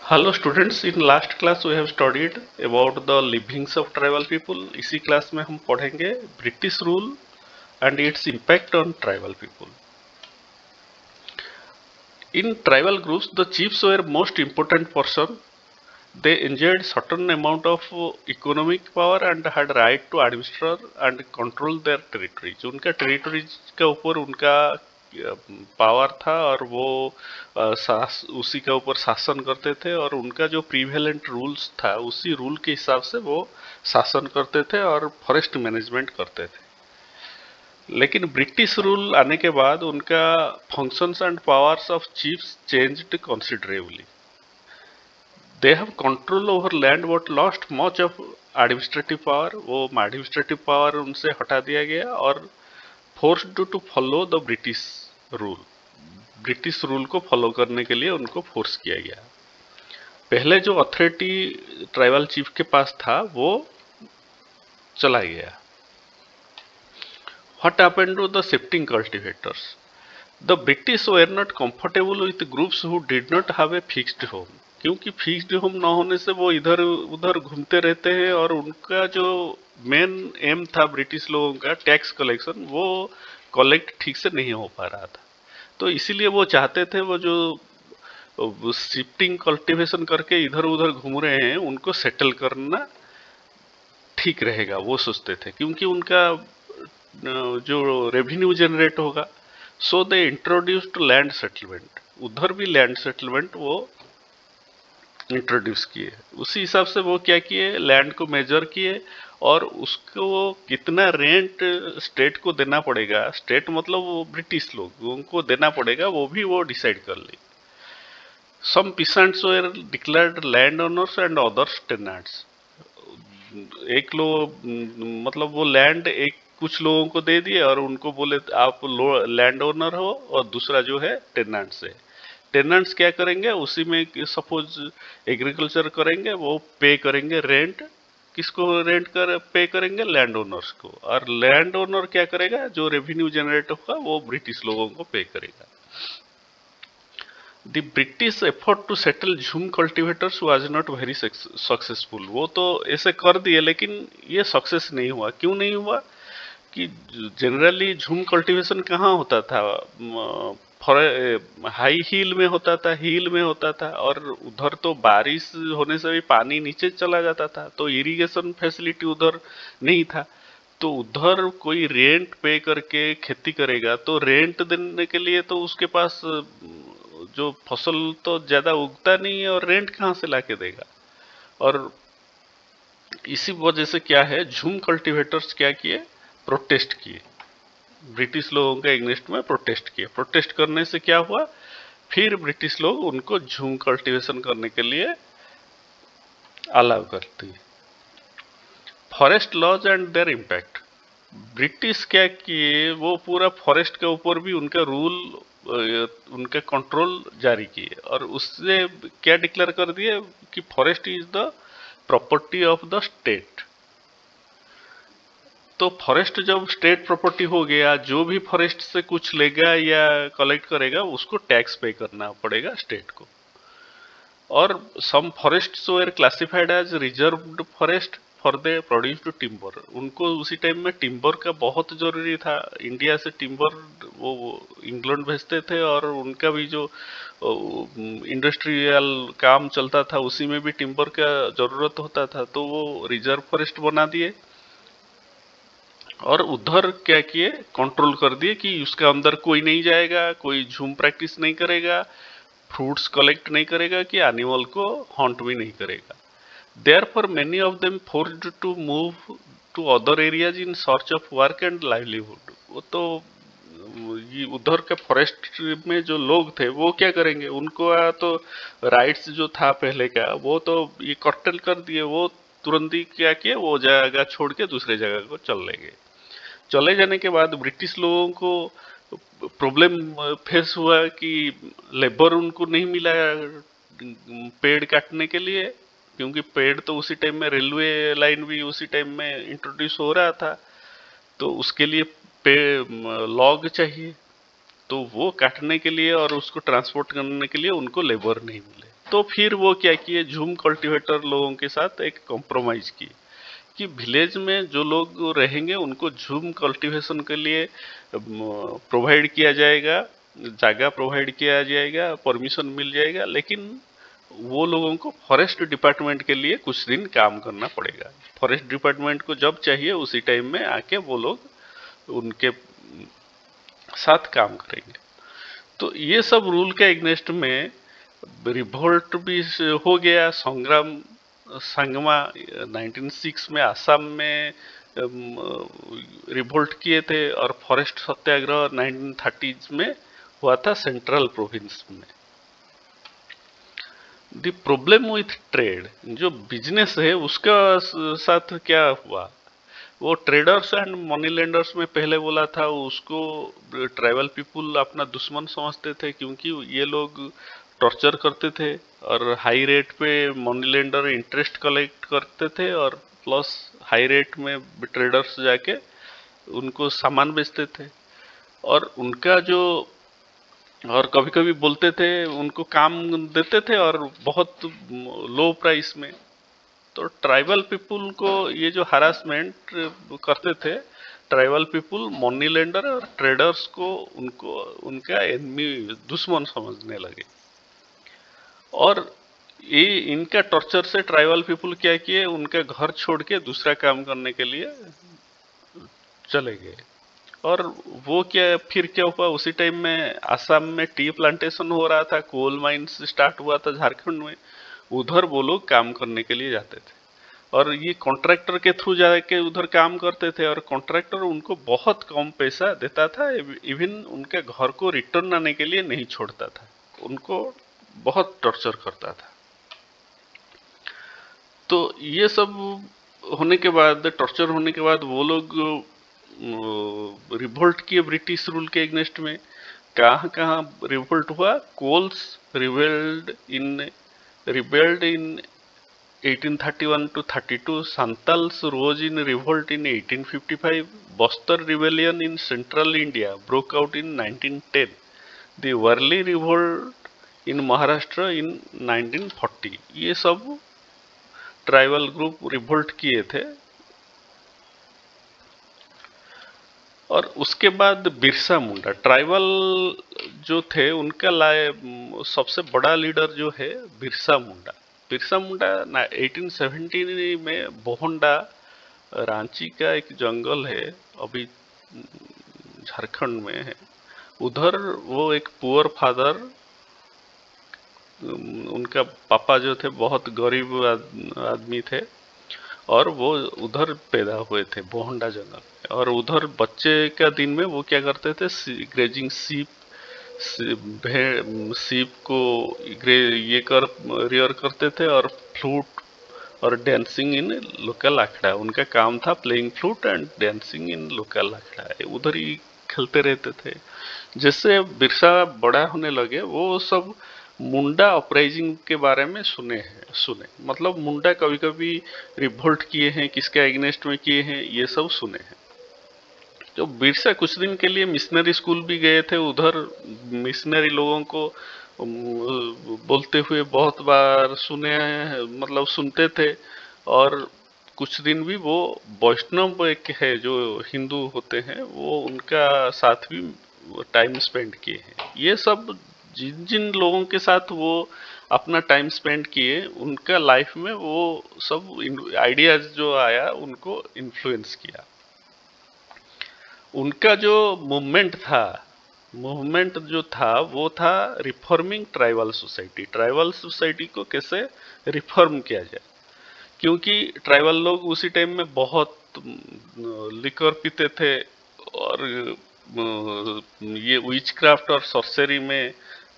Hello students, in last class we have studied about the livings of tribal people. इसी class में हम पढ़ेंगे British rule and its impact on tribal people. In tribal groups, the chiefs were most important person. They enjoyed certain amount of economic power and had right to administer and control their territories. उनका territories के ऊपर उनका power था और वो उसी के ऊपर शासन करते थे और उनका जो प्रीवेलेंट रूल्स था उसी रूल के हिसाब से वो शासन करते थे और फॉरेस्ट मैनेजमेंट करते थे। लेकिन ब्रिटिश रूल आने के बाद उनका functions and powers of chiefs changed considerably. They have control over land but lost much of administrative power. वो एडमिनिस्ट्रेटिव पावर उनसे हटा दिया गया और forced to follow the British rule. British rule को फॉलो करने के लिए उनको फोर्स किया गया। पहले जो अथॉरिटी ट्राइबल चीफ के पास था वो चला गया। What happened to the shifting cultivators? The British were not comfortable with groups who did not have a fixed home. क्योंकि फिक्स्ड होम न होने से वो इधर उधर घूमते रहते हैं और उनका जो मेन एम था ब्रिटिश लोगों का टैक्स कलेक्शन वो कलेक्ट ठीक से नहीं हो पा रहा था। तो इसीलिए वो चाहते थे वो जो शिफ्टिंग कल्टीवेशन करके इधर उधर घूम रहे हैं उनको सेटल करना ठीक रहेगा, वो सोचते थे क्योंकि उनका जो रेवेन्यू जनरेट होगा। सो दे इंट्रोड्यूस्ड लैंड सेटलमेंट। उधर भी लैंड सेटलमेंट वो इंट्रोड्यूस किए। उसी हिसाब से वो क्या किए, लैंड को मेजर किए और उसको कितना रेंट स्टेट को देना पड़ेगा, स्टेट मतलब वो ब्रिटिश लोग उनको देना पड़ेगा, वो भी वो डिसाइड कर ली। Some peasants were declared land owners and others tenants. एक लोग मतलब वो लैंड एक कुछ लोगों को दे दिए और उनको बोले आप लैंड ओनर हो और दूसरा जो है टेनेंट्स है। टेनेंट्स क्या करेंगे, उसी में सपोज एग्रीकल्चर करेंगे, वो पे करेंगे रेंट। किसको रेंट कर पे करेंगे, लैंड ओनर्स को। और लैंड ओनर क्या करेगा, जो रेवेन्यू जनरेट होगा वो ब्रिटिश लोगों को पे करेगा। The British effort to settle झूम cultivators was not very successful। वो तो ऐसे कर दिए लेकिन ये सक्सेस नहीं हुआ। क्यों नहीं हुआ कि जनरली झूम कल्टीवेशन कहाँ होता था, हाई हिल में होता था, हिल में होता था और उधर तो बारिश होने से भी पानी नीचे चला जाता था, तो इरिगेशन फैसिलिटी उधर नहीं था। तो उधर कोई रेंट पे करके खेती करेगा तो रेंट देने के लिए तो उसके पास जो फसल तो ज्यादा उगता नहीं है और रेंट कहाँ से लाके देगा। और इसी वजह से क्या है, झूम कल्टीवेटर्स क्या किए, प्रोटेस्ट किए, ब्रिटिश लोगों के एग्नेस्ट में प्रोटेस्ट किए। प्रोटेस्ट करने से क्या हुआ, फिर ब्रिटिश लोग उनको झूम कल्टीवेशन करने के लिए अलाउ करते हैं। Forest laws and their impact. British क्या किए, वो पूरा फॉरेस्ट के ऊपर भी उनका रूल, उनका कंट्रोल जारी किए और उससे क्या डिक्लेयर कर दिए कि forest is the property of the state. तो फॉरेस्ट जब स्टेट प्रॉपर्टी हो गया, जो भी फॉरेस्ट से कुछ लेगा या कलेक्ट करेगा उसको टैक्स पे करना पड़ेगा स्टेट को। और some forests were classified as reserved forest for they produced timber. उनको उसी टाइम में टिम्बर का बहुत जरूरी था। इंडिया से टिम्बर वो इंग्लैंड भेजते थे और उनका भी जो इंडस्ट्रियल काम चलता था उसी में भी टिम्बर का जरूरत होता था, तो वो रिजर्व फॉरेस्ट बना दिए और उधर क्या किए, कंट्रोल कर दिए कि उसके अंदर कोई नहीं जाएगा, कोई झूम प्रैक्टिस नहीं करेगा, फ्रूट्स कलेक्ट नहीं करेगा, कि एनिमल को हॉन्ट भी नहीं करेगा। Therefore, many of them forced to move to other areas in search of work and livelihood। वो तो ये उधर के फॉरेस्ट में जो लोग थे वो क्या करेंगे, उनको तो राइट्स जो था पहले का वो तो ये कर्टल कर दिए। वो तुरंत ही क्या किए, वो जगह छोड़ के दूसरे जगह को चले गए। चले जाने के बाद ब्रिटिश लोगों को प्रॉब्लम फेस हुआ कि लेबर उनको नहीं मिला पेड़ काटने के लिए, क्योंकि पेड़ तो उसी टाइम में रेलवे लाइन भी उसी टाइम में इंट्रोड्यूस हो रहा था, तो उसके लिए पेड़ लॉग चाहिए, तो वो काटने के लिए और उसको ट्रांसपोर्ट करने के लिए उनको लेबर नहीं मिले। तो फिर वो क्या किए, झूम कल्टीवेटर लोगों के साथ एक कॉम्प्रोमाइज की कि विलेज में जो लोग रहेंगे उनको झूम कल्टीवेशन के लिए प्रोवाइड किया जाएगा, जगह प्रोवाइड किया जाएगा, परमिशन मिल जाएगा, लेकिन वो लोगों को फॉरेस्ट डिपार्टमेंट के लिए कुछ दिन काम करना पड़ेगा। फॉरेस्ट डिपार्टमेंट को जब चाहिए उसी टाइम में आके वो लोग उनके साथ काम करेंगे। तो ये सब रूल के एग्नेस्ट में रिवोल्ट भी हो गया, संग्राम संगमा 1906 में आसाम में रिवोल्ट किए थे, और फॉरेस्ट सत्याग्रह 1930 में हुआ था सेंट्रल प्रोविंस में। द प्रॉब्लम विथ ट्रेड, जो बिजनेस है उसका साथ क्या हुआ, वो ट्रेडर्स एंड मनी लेंडर्स में पहले बोला था, उसको ट्राइबल पीपुल अपना दुश्मन समझते थे क्योंकि ये लोग टॉर्चर करते थे और हाई रेट पे मनी लेंडर इंटरेस्ट कलेक्ट करते थे, और प्लस हाई रेट में ट्रेडर्स जाके उनको सामान बेचते थे, और उनका जो, और कभी कभी बोलते थे उनको काम देते थे और बहुत लो प्राइस में। तो ट्राइबल पीपुल को ये जो हरासमेंट करते थे, ट्राइबल पीपुल मनी लेंडर और ट्रेडर्स को उनको उनका एनिमी, दुश्मन समझने लगे, और ये इनका टॉर्चर से ट्राइबल पीपुल क्या किए, उनका घर छोड़ के दूसरा काम करने के लिए चले गए। और वो क्या, फिर क्या हुआ, उसी टाइम में आसाम में टी प्लांटेशन हो रहा था, कोल माइंस स्टार्ट हुआ था झारखंड में, उधर वो लोग काम करने के लिए जाते थे, और ये कॉन्ट्रैक्टर के थ्रू जाके उधर काम करते थे, और कॉन्ट्रैक्टर उनको बहुत कम पैसा देता था, इवन उनके घर को रिटर्न आने के लिए नहीं छोड़ता था, उनको बहुत टॉर्चर करता था। तो ये सब होने के बाद, टॉर्चर होने के बाद, वो लोग रिवोल्ट किए ब्रिटिश रूल के एग्नेस्ट में। कहाँ कहाँ रिवोल्ट हुआ, Coles rebelled in 1831 to 32, Santals rose in revolt in 1855, Bastar rebellion in central India broke out in 1910, the Worli revolt in Maharashtra in 1940। ये सब ट्राइबल ग्रुप रिवोल्ट किए थे। और उसके बाद बिरसा मुंडा, ट्राइबल जो थे उनका सबसे बड़ा लीडर जो है बिरसा मुंडा। बिरसा मुंडा 1870 में बोहंडा, रांची का एक जंगल है, अभी झारखंड में है, उधर वो एक पुअर फादर, उनका पापा जो थे बहुत गरीब आदमी थे, और वो उधर पैदा हुए थे बोहंडा जंगल में, और उधर बच्चे का दिन में वो क्या करते थे, ग्रेजिंग सीप को ये कर रियर करते थे, और फ्लूट और डांसिंग इन लोकल अखड़ा, उनका काम था playing flute and dancing in local akhara, उधर ही खेलते रहते थे। जैसे बिरसा बड़ा होने लगे, वो सब मुंडा अपराइजिंग के बारे में सुने, मतलब मुंडा कभी कभी रिवोल्ट किए हैं, किसके एग्नेस्ट में किए हैं, ये सब सुने हैं। तो बिरसा कुछ दिन के लिए मिशनरी स्कूल भी गए थे, उधर मिशनरी लोगों को बोलते हुए बहुत बार सुने हैं, मतलब सुनते थे। और कुछ दिन भी वो वैष्णव एक है जो हिंदू होते हैं, वो उनका साथ भी टाइम स्पेंड किए हैं। ये सब जिन जिन लोगों के साथ वो अपना टाइम स्पेंड किए, उनका लाइफ में वो सब आइडियाज जो आया उनको इन्फ्लुएंस किया। उनका जो मूवमेंट जो था वो था reforming tribal society. Tribal society को कैसे रिफॉर्म किया जाए, क्योंकि ट्राइबल लोग उसी टाइम में बहुत लिकर पीते थे, और ये विच क्राफ्ट और सॉर्सरी में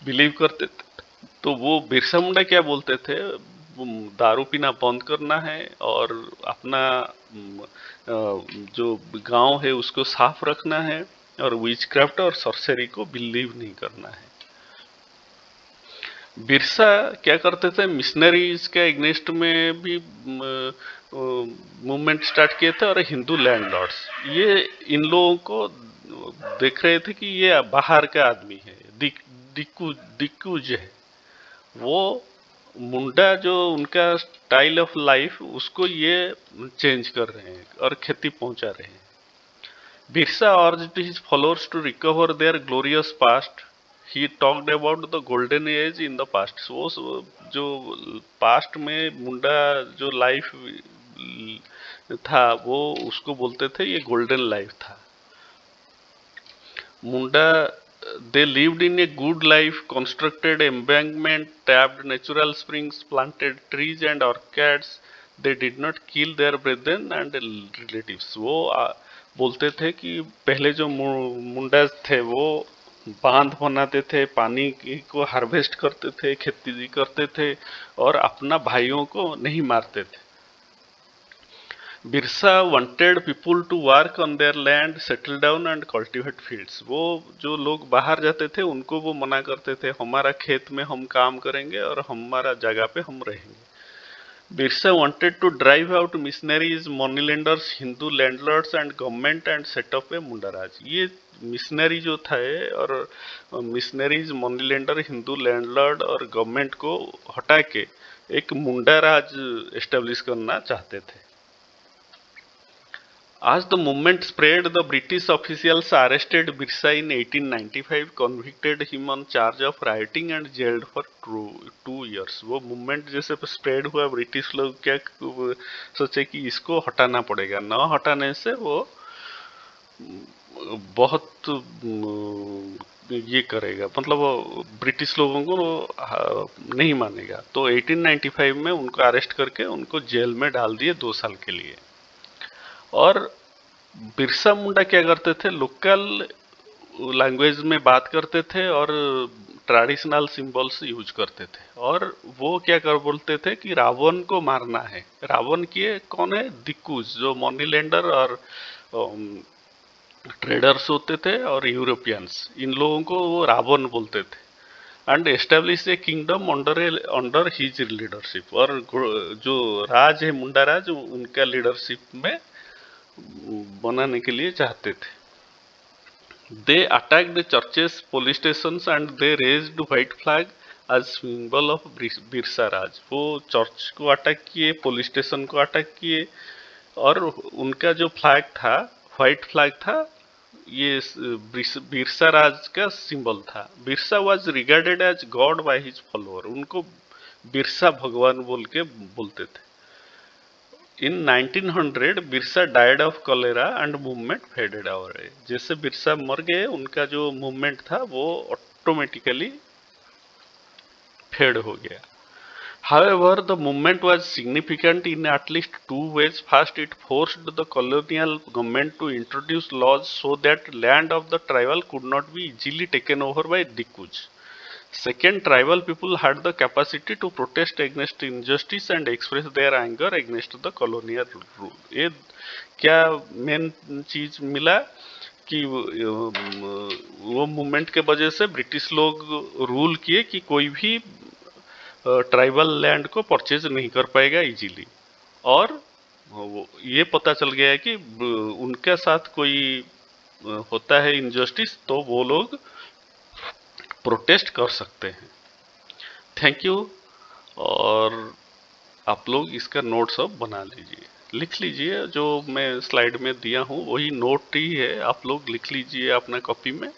बिलीव करते थे। तो वो बिरसा मुंडा क्या बोलते थे, दारू पीना बंद करना है, और अपना जो गांव है उसको साफ रखना है, और विच क्राफ्ट और सॉर्सरी को बिलीव नहीं करना है। बिरसा क्या करते थे, मिशनरीज के एग्नेस्ट में भी मूवमेंट स्टार्ट किए थे, और हिंदू लैंडलॉर्ड्स ये इन लोगों को देख रहे थे कि ये बाहर का आदमी है, दिक्कूज है, वो मुंडा जो उनका स्टाइल ऑफ लाइफ उसको ये चेंज कर रहे हैं और क्षति पहुंचा रहे हैं। Birsa urged his followers to recover their glorious past. He talked about the golden age in the past. जो पास्ट में मुंडा जो लाइफ था वो उसको बोलते थे ये गोल्डन लाइफ था। मुंडा they lived in a good life, constructed embankment, tapped natural springs, planted trees and orchards. They did not kill their brethren and relatives. वो बोलते थे कि पहले जो मुंडा थे वो बांध बनाते थे, पानी को हार्वेस्ट करते थे, खेती करते थे और अपना भाइयों को नहीं मारते थे। Birsa wanted people to work on their land, settle down and cultivate fields. वो जो लोग बाहर जाते थे उनको वो मना करते थे, हमारा खेत में हम काम करेंगे और हमारा जगह पे हम रहेंगे। Birsa wanted to drive out missionaries, moneylenders, Hindu landlords and government and set up a मुंडा राज। ये मिशनरी जो था और मिशनरीज, मनीलेंडर, हिंदू लैंडलॉर्ड और गवर्नमेंट को हटा के एक मुंडा राज एस्टेब्लिश करना चाहते थे। As the movement spread, the British officials arrested Birsa in 1895, convicted him on charge of rioting and jailed for 2 years. वो मूवमेंट जैसे स्प्रेड हुआ, ब्रिटिश लोग क्या सोचे कि इसको हटाना पड़ेगा, न हटाने से वो बहुत ये करेगा, मतलब ब्रिटिश लोगों को नहीं मानेगा। तो 1895 में उनको अरेस्ट करके उनको जेल में डाल दिए 2 साल के लिए। और बिरसा मुंडा क्या करते थे, लोकल लैंग्वेज में बात करते थे और ट्रेडिशनल सिंबल्स यूज करते थे। और वो क्या कर बोलते थे कि रावण को मारना है। रावण किए कौन है? दिक्कुज, जो मनीलैंडर और ट्रेडर्स होते थे और यूरोपियंस, इन लोगों को वो रावण बोलते थे। And establish A kingdom under his leadership. और जो राज है मुंडा राज, उनका लीडरशिप में बनाने के लिए चाहते थे। They attacked the churches, police stations and they raised white flag as symbol of Birsa Raj. वो चर्च को अटैक किए, पुलिस स्टेशन को अटैक किए और उनका जो फ्लैग था, व्हाइट फ्लैग था, ये बिरसा राज का सिंबल था। Birsa was regarded as god by his follower. उनको बिरसा भगवान बोल के बोलते थे। In 1900 Birsa died of cholera and movement faded away। जैसे बिरसा मर गए, उनका जो मूवमेंट था वो ऑटोमेटिकली फेड हो गया। However, the movement was significant in at least 2 ways. First, it forced the colonial government to introduce laws so that land of the tribal could not be easily taken over by Dikuj. Second, tribal people had the capacity to protest against injustice and express their anger against the colonial rule। ये क्या main चीज मिला कि वो movement के वजह से British लोग रूल किए कि कोई भी ट्राइबल लैंड को परचेज नहीं कर पाएगा इजीली। और ये पता चल गया है कि उनके साथ कोई होता है इनजस्टिस तो वो लोग प्रोटेस्ट कर सकते हैं। Thank you. और आप लोग इसका नोट्स अब बना लीजिए, लिख लीजिए। जो मैं स्लाइड में दिया हूँ वही नोट ही है, आप लोग लिख लीजिए अपना कॉपी में।